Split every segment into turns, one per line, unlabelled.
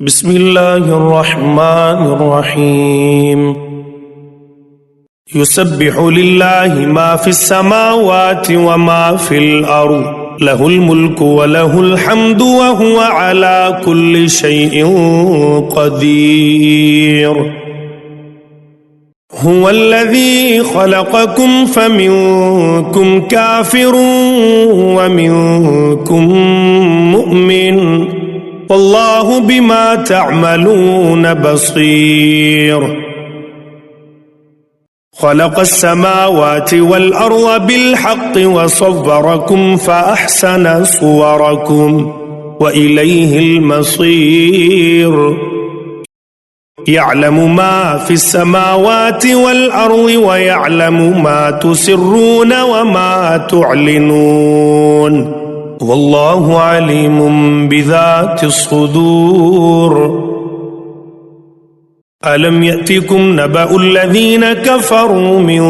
بسم الله الرحمن الرحيم يسبح لله ما في السماوات وما في الأرض له الملك وله الحمد وهو على كل شيء قدير هو الذي خلقكم فمنكم كافر ومنكم مؤمن والله بما تعملون بصير خلق السماوات والأرض بالحق وصوركم فأحسن صوركم وإليه المصير يعلم ما في السماوات والأرض ويعلم ما تسرون وما تعلنون والله عليم بذات الصدور ألم يأتكم نبأ الذين كفروا من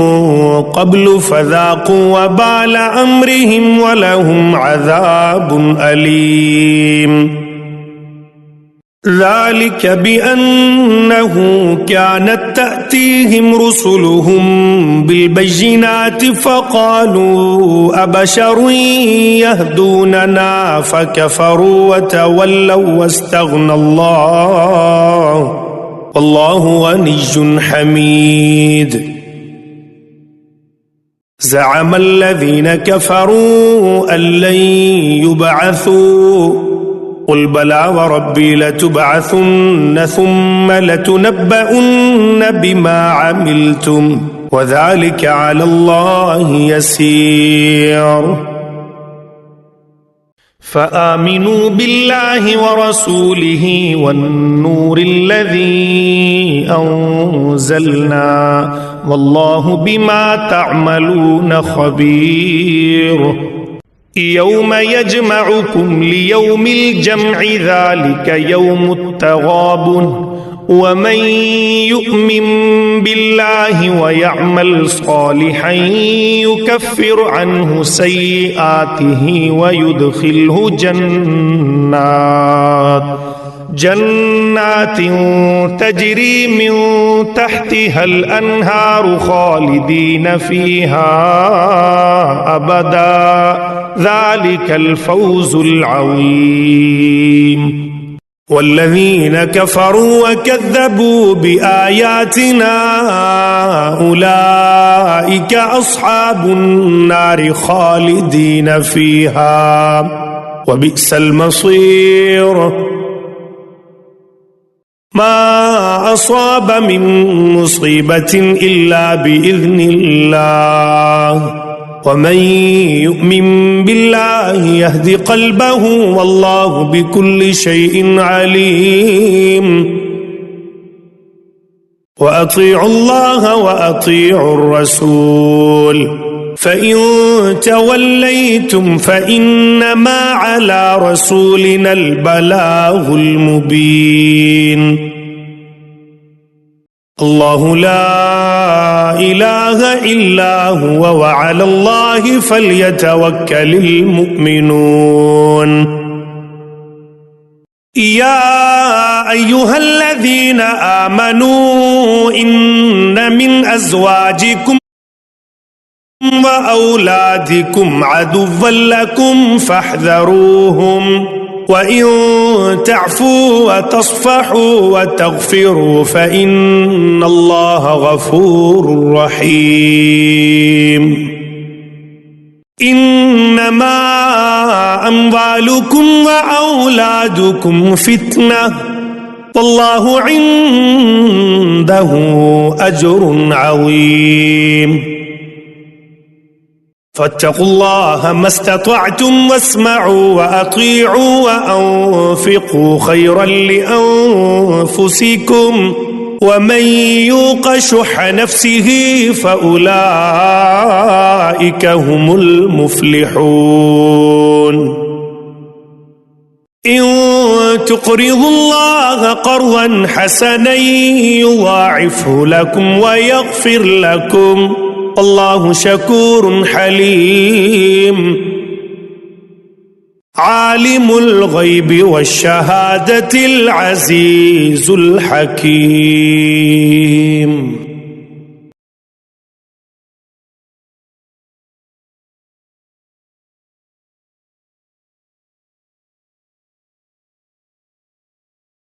قبل فذاقوا وبال أمرهم ولهم عذاب أليم ذلك بأنه كانت تأتيهم رسلهم بالبينات فقالوا أبشر يهدوننا فكفروا وتولوا واستغنى الله والله غني حميد زعم الذين كفروا أن لن يبعثوا قل بلى وربي لتبعثن ثم لتنبؤن بما عملتم وذلك على الله يسير فآمنوا بالله ورسوله والنور الذي أنزلنا والله بما تعملون خبير يوم يجمعكم ليوم الجمع ذلك يوم التغابن ومن يؤمن بالله ويعمل صالحا يكفر عنه سيئاته ويدخله جنات تجري من تحتها الأنهار خالدين فيها أبدا ذلك الفوز العظيم والذين كفروا وكذبوا بآياتنا أولئك أصحاب النار خالدين فيها وبئس المصير ما أصاب من مصيبة إلا بإذن الله ومن يؤمن بالله يهد قلبه والله بكل شيء عليم وأطيعوا الله وأطيعوا الرسول فإن توليتم فإنما على رسولنا البلاغ المبين الله لا إله إلا هو وعلى الله فليتوكل المؤمنون يا أيها الذين آمنوا إن من أزواجكم وأولادكم عدوا لكم فاحذروهم وإن تعفوا وتصفحوا وتغفروا فإن الله غفور رحيم إنما أموالكم وأولادكم فتنة والله عنده أجر عظيم فاتقوا الله ما استطعتم واسمعوا وأطيعوا وأنفقوا خيرا لأنفسكم ومن يوق شح نفسه فأولئك هم المفلحون إن تقرضوا الله قرضا حسنا يضاعفه لكم ويغفر لكم الله شكور حليم عالم الغيب والشهادة العزيز الحكيم.